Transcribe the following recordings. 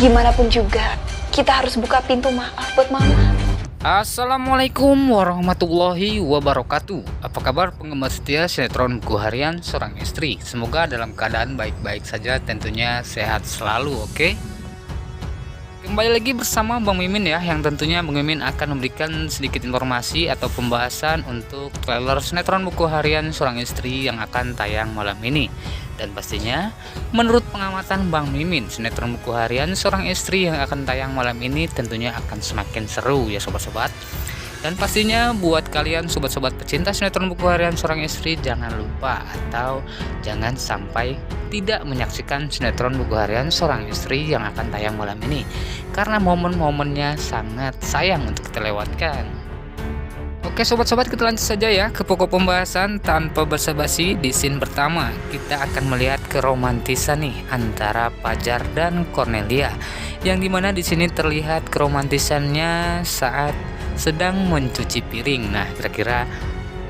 Gimana pun juga, kita harus buka pintu maaf buat mama. Assalamualaikum warahmatullahi wabarakatuh. Apa kabar penggemar setia sinetron Buku Harian Seorang Istri? Semoga dalam keadaan baik-baik saja, tentunya sehat selalu, oke? Kembali lagi bersama Bang Mimin ya, yang tentunya Bang Mimin akan memberikan sedikit informasi atau pembahasan untuk trailer sinetron Buku Harian Seorang Istri yang akan tayang malam ini. Dan pastinya menurut pengamatan Bang Mimin, sinetron Buku Harian Seorang Istri yang akan tayang malam ini tentunya akan semakin seru ya sobat-sobat. Dan pastinya buat kalian sobat-sobat pecinta sinetron Buku Harian Seorang Istri, jangan lupa atau jangan sampai tidak menyaksikan sinetron Buku Harian Seorang Istri yang akan tayang malam ini, karena momen-momennya sangat sayang untuk kita lewatkan. Oke sobat-sobat, kita lanjut saja ya ke pokok pembahasan tanpa basa-basi. Di scene pertama kita akan melihat keromantisan nih antara Fajar dan Cornelia, yang dimana di sini terlihat keromantisannya saat sedang mencuci piring. Nah, kira-kira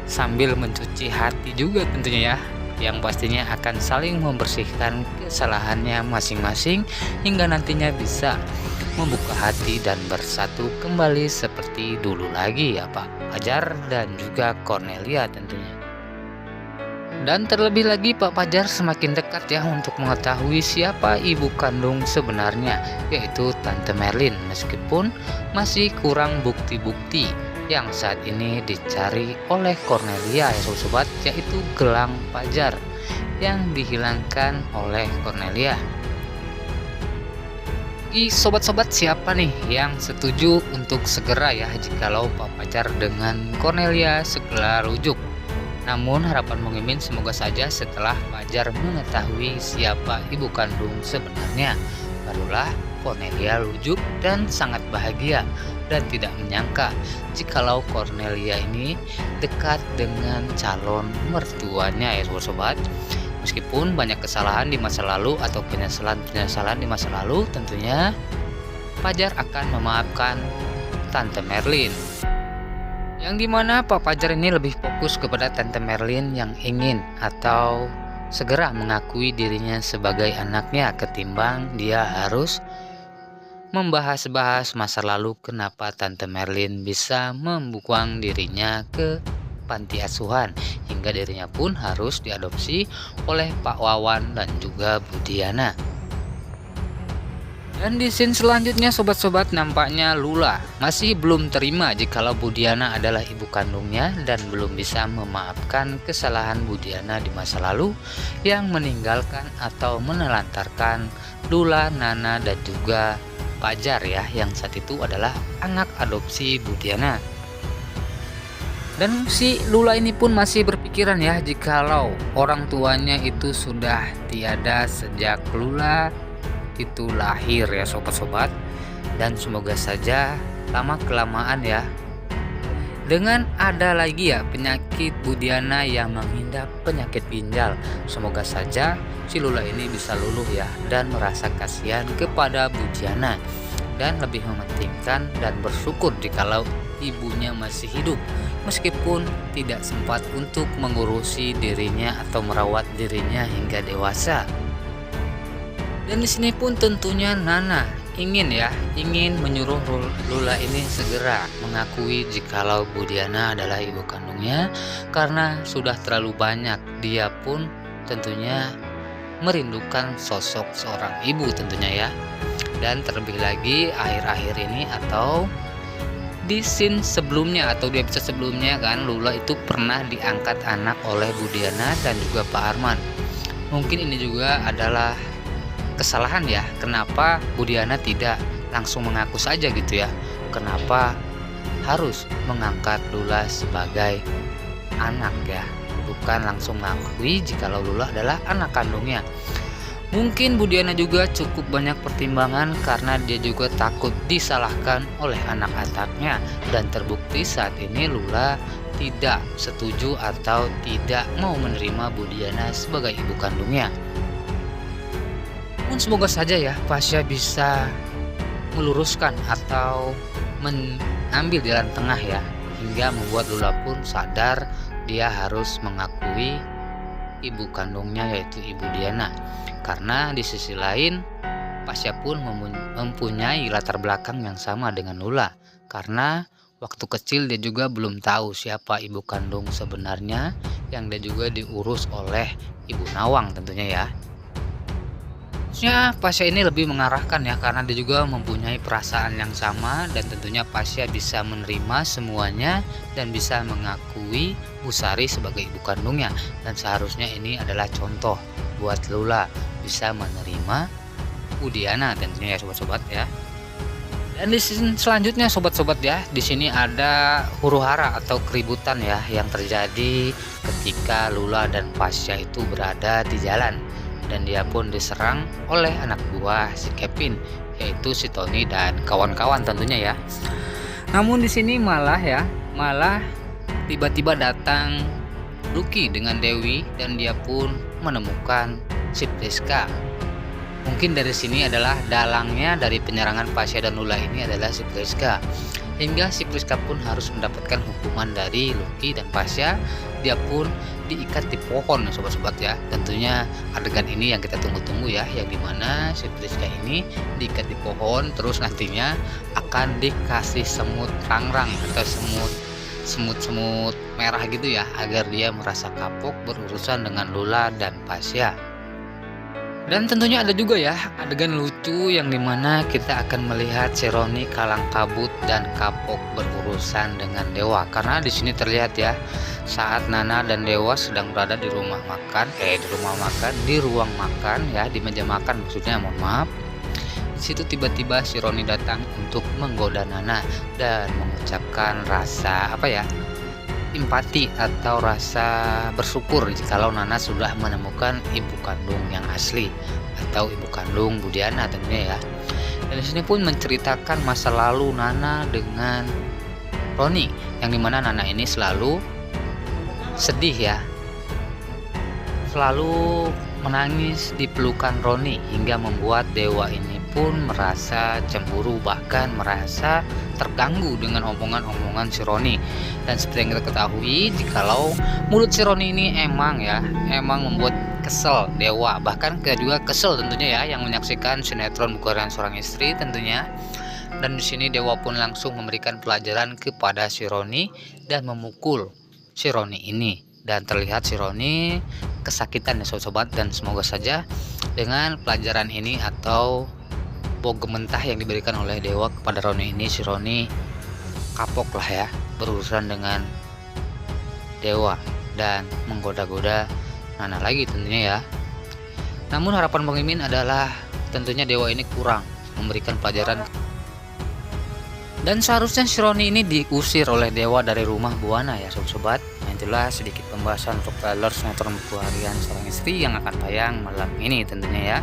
sambil mencuci hati juga tentunya ya, yang pastinya akan saling membersihkan kesalahannya masing-masing hingga nantinya bisa membuka hati dan bersatu kembali seperti dulu lagi ya Pak Fajar dan juga Cornelia tentunya. Dan terlebih lagi Pak Fajar semakin dekat ya untuk mengetahui siapa ibu kandung sebenarnya, yaitu Tante Merlin, meskipun masih kurang bukti-bukti yang saat ini dicari oleh Cornelia ya sobat, yaitu gelang Fajar yang dihilangkan oleh Cornelia. Sobat-sobat, siapa nih yang setuju untuk segera ya jikalau Pak Fajar dengan Cornelia segera rujuk? Namun harapan Bang Mimin semoga saja setelah Fajar mengetahui siapa ibu kandung sebenarnya, barulah Cornelia rujuk dan sangat bahagia dan tidak menyangka jikalau Cornelia ini dekat dengan calon mertuanya ya sobat. Meskipun banyak kesalahan di masa lalu atau penyesalan di masa lalu, tentunya Fajar akan memaafkan Tante Merlin. Yang dimana Pak Fajar ini lebih fokus kepada Tante Merlin yang ingin atau segera mengakui dirinya sebagai anaknya, ketimbang dia harus membahas-bahas masa lalu kenapa Tante Merlin bisa membuang dirinya ke panti asuhan hingga dirinya pun harus diadopsi oleh Pak Wawan dan juga Bu Diana. Dan di scene selanjutnya sobat-sobat, nampaknya Lula masih belum terima jikalau Bu Diana adalah ibu kandungnya dan belum bisa memaafkan kesalahan Bu Diana di masa lalu yang meninggalkan atau menelantarkan Lula, Nana dan juga Fajar ya, yang saat itu adalah anak adopsi Bu Diana. Dan si Lula ini pun masih berpikiran ya jikalau orang tuanya itu sudah tiada sejak Lula itu lahir ya sobat-sobat. Dan semoga saja lama kelamaan ya, dengan ada lagi ya penyakit Bu Diana yang mengidap penyakit ginjal, semoga saja si Lula ini bisa luluh ya dan merasa kasihan kepada Bu Diana, dan lebih mementingkan dan bersyukur jikalau ibunya masih hidup, meskipun tidak sempat untuk mengurusi dirinya atau merawat dirinya hingga dewasa. Dan di sini pun tentunya Nana ingin menyuruh Lula ini segera mengakui jikalau Bu Diana adalah ibu kandungnya, karena sudah terlalu banyak dia pun tentunya merindukan sosok seorang ibu tentunya ya. Dan terlebih lagi akhir-akhir ini atau di scene sebelumnya atau di episode sebelumnya kan, Lula itu pernah diangkat anak oleh Bu Diana dan juga Pak Arman. Mungkin ini juga adalah kesalahan ya, kenapa Bu Diana tidak langsung mengaku saja gitu ya, kenapa harus mengangkat Lula sebagai anak ya, bukan langsung mengakui jikalau Lula adalah anak kandungnya. Mungkin Bu Diana juga cukup banyak pertimbangan karena dia juga takut disalahkan oleh anak-anaknya, dan terbukti saat ini Lula tidak setuju atau tidak mau menerima Bu Diana sebagai ibu kandungnya. Namun semoga saja ya Fasya bisa meluruskan atau mengambil jalan tengah ya, hingga membuat Lula pun sadar dia harus mengakui ibu kandungnya yaitu Ibu Diana. Karena di sisi lain Pasha pun mempunyai latar belakang yang sama dengan Lula, karena waktu kecil dia juga belum tahu siapa ibu kandung sebenarnya yang dia juga diurus oleh Ibu Nawang tentunya ya. Ya, Pasha ini lebih mengarahkan ya karena dia juga mempunyai perasaan yang sama dan tentunya Pasha bisa menerima semuanya dan bisa mengakui Busari sebagai ibu kandungnya, dan seharusnya ini adalah contoh buat Lula bisa menerima Udiana tentunya ya sobat-sobat ya. Dan di scene selanjutnya sobat-sobat ya, di sini ada huru-hara atau keributan ya yang terjadi ketika Lula dan Pasha itu berada di jalan, dan dia pun diserang oleh anak buah si Kevin, yaitu si Tony dan kawan-kawan tentunya ya. Namun di sini malah tiba-tiba datang Lucky dengan Dewi, dan dia pun menemukan si Priska. Mungkin dari sini adalah dalangnya dari penyerangan Pasha dan Lula ini adalah si Priska, hingga si Priska pun harus mendapatkan hukuman dari Lucky dan Pasha. Dia pun diikat di pohon sobat-sobat ya. Tentunya adegan ini yang kita tunggu-tunggu ya, yang dimana si Priska ini diikat di pohon, terus nantinya akan dikasih semut rangrang atau semut merah gitu ya, agar dia merasa kapok berurusan dengan Lula dan Pasha. Dan tentunya ada juga ya adegan lucu yang dimana kita akan melihat si Roni kalang kabut dan kapok berurusan dengan Dewa, karena di sini terlihat ya saat Nana dan Dewa sedang berada di ruang makan ya, di meja makan maksudnya, mohon maaf. Di situ tiba-tiba si Roni datang untuk menggoda Nana dan mengucapkan rasa empati atau rasa bersyukur jikalau Nana sudah menemukan ibu kandung yang asli atau ibu kandung Budiana tentunya ya. Dan di sini pun menceritakan masa lalu Nana dengan Roni, yang dimana Nana ini selalu sedih ya, selalu menangis di pelukan Roni, hingga membuat Dewa ini pun merasa cemburu, bahkan merasa terganggu dengan omongan-omongan si Roni. Dan seperti yang kita ketahui, jikalau mulut si Roni ini emang membuat kesel Dewa, bahkan kita juga kesel tentunya ya yang menyaksikan sinetron Buku Harian Seorang Istri tentunya. Dan di sini Dewa pun langsung memberikan pelajaran kepada si Roni dan memukul si Roni ini, dan terlihat si Roni kesakitan ya sobat-sobat. Dan semoga saja dengan pelajaran ini atau bogem mentah yang diberikan oleh Dewa kepada Roni ini, si Roni kapok lah ya berurusan dengan Dewa dan menggoda-goda Nana lagi tentunya ya. Namun harapan Bang Mimin adalah tentunya Dewa ini kurang memberikan pelajaran, dan seharusnya si Roni ini diusir oleh Dewa dari rumah Buana ya sobat-sobat. Nah, itulah sedikit pembahasan untuk trailer sinetron Buku Harian Seorang Istri yang akan tayang malam ini tentunya ya.